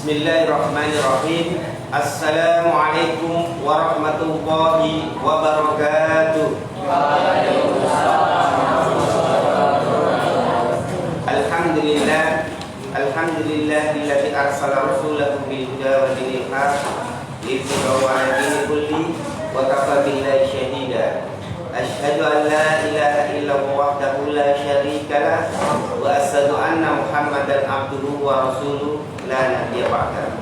Bismillahirrahmanirrahim. Assalamualaikum warahmatullahi wabarakatuh. Alhamdulillahilladzi arsala rasulahu bil huda wa dinil haq liyudhhirahu 'ala dini kulli wa kafa billahi shahida. Asyhadu an la ilaha illallah wahdahu la syarika lah wa asyhadu anna Muhammadan abduhu wa rasuluhu la nabiyya ba'dahu.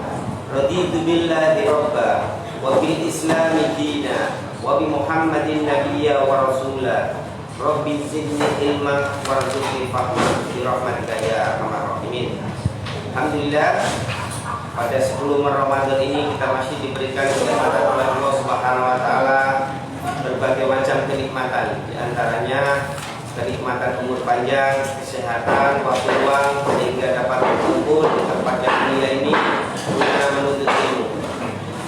Raditu billahi rabba wa bil islami dina wa bi Muhammadin nabiyya wa rasula. Rabbi zidni ilma warzuqni fahma bi rahmatika ya arhamar rahimin. Alhamdulillah, pada 10 Ramadan ini kita masih diberikan kenikmatan oleh Allah Subhanahu wa taala, berbagai macam kenikmatan, di antaranya kenikmatan umur panjang, kesehatan, waktu luang, sehingga dapat berkumpul di tempat yang mulia ini guna menuntut ilmu.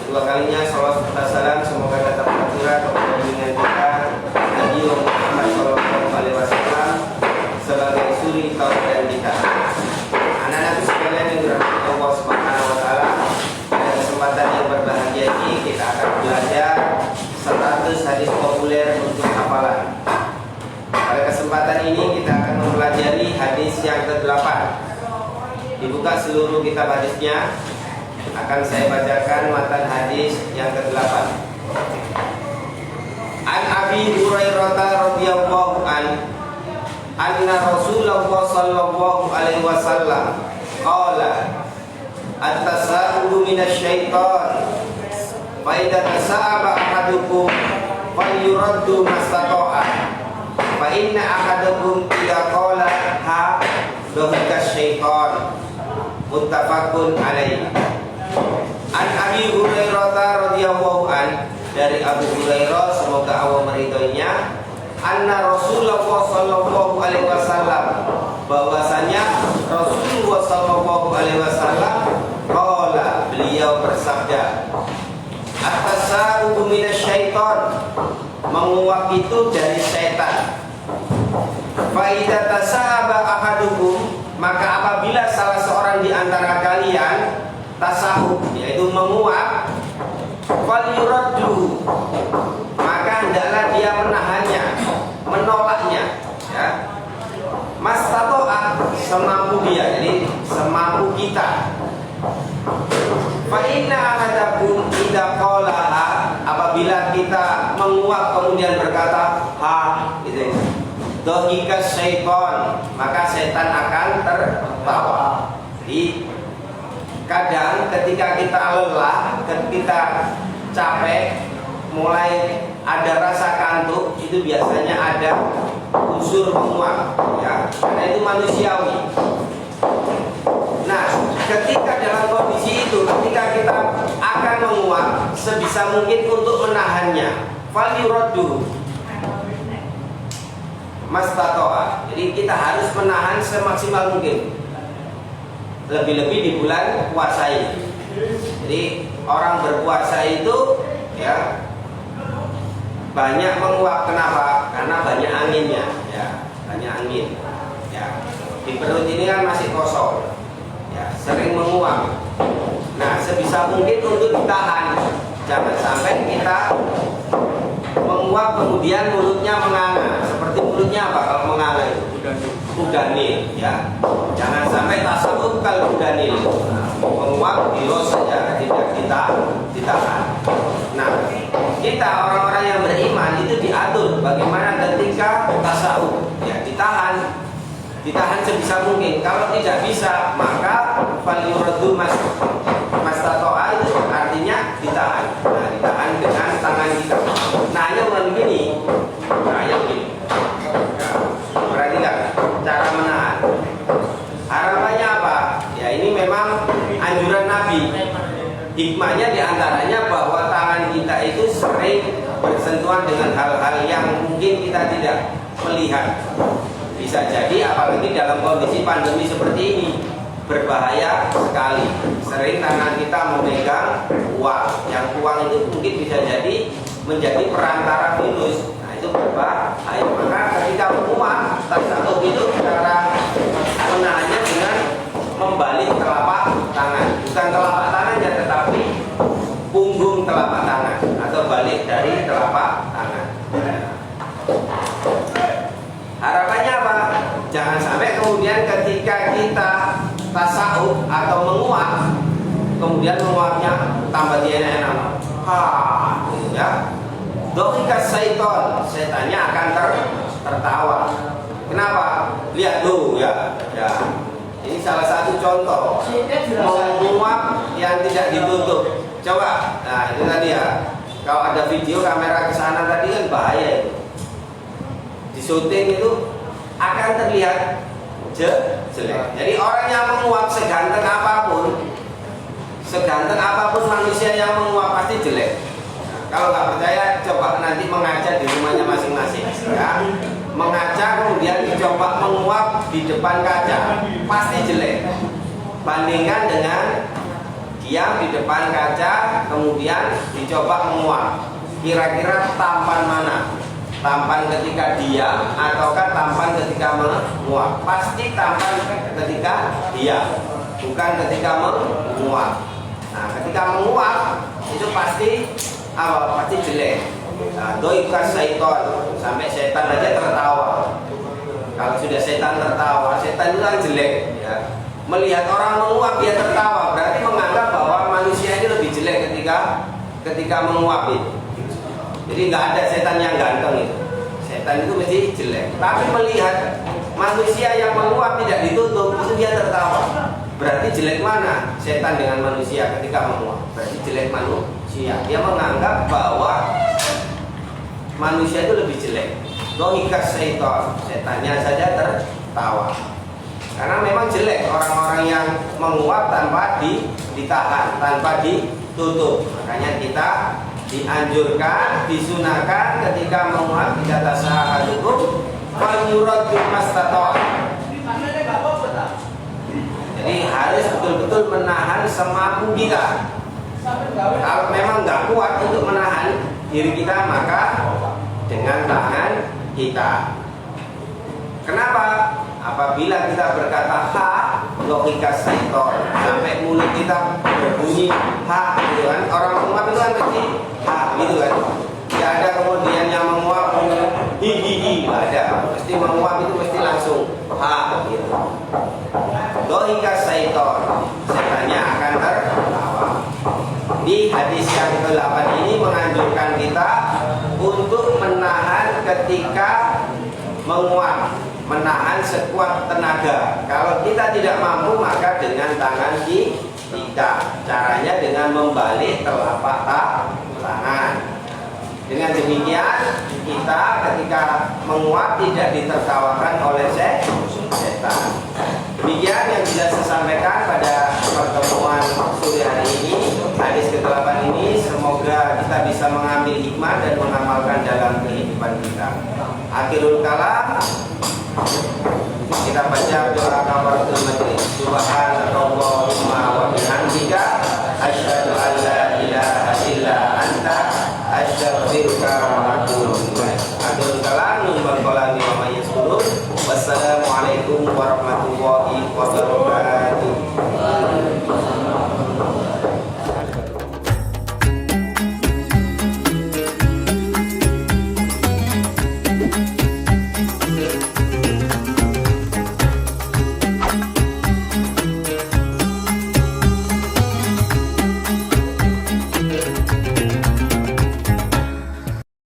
Kedua kalinya salawat serta salam semoga tetap tercurah kepada junjungan kita Nabi Muhammad SAW sebagai suri tauladan kita. Anak-anak sekalian yang dirahmati Allah Subhanahu wa taala, pada kesempatan yang berbahagia ini kita akan belajar 100 hadis populer untuk hafalan. Pada kesempatan ini kita akan mempelajari hadis yang ke-8. Dibuka seluruh kitab hadisnya. Akan saya bacakan matan hadis yang ke-8. An Abi Hurairah radhiyallahu anna Rasulullah sallallahu alaihi wasallam qala at-tasa'ulu minasyaiton fa idza tasa'aba ahadukum falyuraddu mastata'a fa inna ahadakum idza qala ha dhahika syaiton. Muttafaqun alaihi. An Abi Hurairah radhiyallahu dari Abu Hurairah semoga Allah meridhoinya, anna Rasulullah sallallahu alaihi wasallam, bahwasanya Rasulullah sallallahu alaihi wasallam qala, beliau bersabda, at-tasa'ubu minasyaiton, menguap itu dari setan. Fa idza tasa'aba ahadukum, maka apabila salah seorang di antara kalian tasahub, yaitu menguap, falyuraddu, maka hendaklah dia menahannya, menolaknya, ya. Mastato'a, semampu dia, jadi semampu kita. Fa inna ahadakum idza qala ha, apabila kita menguap kemudian berkata ha, gitu, dhahika syaiton, maka setan akan tertawa. Jadi kadang ketika kita lelah, ketika capek, mulai ada rasa kantuk, itu biasanya ada unsur menguap, ya, karena itu manusiawi. Nah, ketika dalam kondisi itu, ketika kita akan menguap, sebisa mungkin untuk menahannya, falyuraddu mastato'a. Jadi kita harus menahan semaksimal mungkin. Lebih-lebih di bulan puasa ini. Jadi orang berpuasa itu, ya, banyak menguap. Kenapa? Karena banyak anginnya, ya, banyak angin, ya. Di perut ini kan masih kosong, ya, sering menguap. Nah, sebisa mungkin untuk ditahan, jangan sampai kita menguap kemudian mulutnya menganga. Seperti mulutnya apa kalau menganga itu? Udanil, ya. Jangan sampai tasawuf kalau udanil, menguap dilos saja, tidak kita ditahan. Nah, kita orang-orang yang beriman itu diatur bagaimana ketika tasawuf, ya, ditahan sebisa mungkin. Kalau tidak bisa, maka falyuraddu mastato'a, itu artinya ditahan. Nah, ditahan dengan tangan kita. Nah, yang begini, nah, yang begini. Perhatikan cara menahan. Harapannya apa? Ya, ini memang anjuran Nabi. Hikmahnya diantaranya bahwa tangan kita itu sering bersentuhan dengan hal-hal yang mungkin kita tidak melihat. Bisa jadi apalagi dalam kondisi pandemi seperti ini, berbahaya sekali. Sering tangan kita memegang uang, yang uang itu mungkin bisa jadi menjadi perantara virus. Nah, itu berbahaya. Maka ketika menguap, tasawuf itu cara menahannya dengan membalik telapak tangan. bukan telapak tangannya tetapi punggung telapak tangan atau balik dari telapak tangan. Harapannya apa? Jangan sampai kemudian ketika kita tasawuf atau menguap, kemudian menguapnya tambah enak-enak, gitu ya. Dohikas syaiton, setannya akan tertawa. Kenapa? Lihat dulu ya. Ini salah satu contoh menguap yang tidak ditutup. Coba, nah itu tadi ya. Kalau ada video kamera ke sana tadi kan bahaya itu. Di syuting itu akan terlihat jelek. Jadi orang yang menguap seganteng apapun manusia yang menguap pasti jelek. Nah, kalau nggak percaya coba nanti mengaca di rumahnya masing-masing ya. Mengaca kemudian dicoba menguap di depan kaca pasti jelek. Bandingkan dengan diam di depan kaca kemudian dicoba menguap. Kira-kira tampan mana? Tampan ketika diam ataukah tampan ketika menguap? Pasti tampan ketika diam, bukan ketika menguap. Nah, ketika menguap itu pasti pasti jelek. Nah, doikas syaiton, sampai setan aja tertawa. Kalau sudah setan tertawa, setan itu kan jelek ya. Melihat orang menguap dia tertawa, berarti menganggap bahwa manusia ini lebih jelek ketika menguap itu. Jadi nggak ada setan yang ganteng itu. Setan itu mesti jelek. Tapi melihat manusia yang menguap tidak ditutup, itu dia tertawa. Berarti jelek mana setan dengan manusia ketika menguap? Berarti jelek manusia. Dia menganggap bahwa manusia itu lebih jelek. Dohikas syaiton, setannya saja tertawa. Karena memang jelek orang-orang yang menguap tanpa ditahan, tanpa ditutup. Makanya kita dianjurkan, disunahkan ketika menguap tidak tasahadukum wal yuraddu mastata'. Jadi harus betul-betul menahan semampu kita. Kalau memang nggak kuat untuk menahan diri kita, maka dengan tangan kita. Kenapa? Apabila kita berkata ha, logika syaiton, sampai mulut kita berbunyi ha, gitu kan? Orang menguap itu kan pasti ha, gitu kan? Tidak ada kemudian yang menguap hihihi, nggak ada. Mesti menguap itu mesti langsung ha, gitu. Logika syaiton, setannya akan tertawa. Di hadis yang ke-8 ini menganjurkan kita untuk menahan ketika menguap, menahan sekuat tenaga. Kalau kita tidak mampu maka dengan tangan kita. Caranya dengan membalik telapak tangan. Dengan demikian kita ketika menguap tidak ditertawakan oleh setan. Demikian yang bisa saya sampaikan pada pertemuan sore hari ini, hadis ke-8 ini. Semoga kita bisa mengambil hikmah dan mengamalkan dalam kehidupan kita. Akhirul kalam, kita baca doa kafaratul majlis. Subhanallahumma wa bihamdika asyhadu an la ilaha illa anta astaghfiruka wa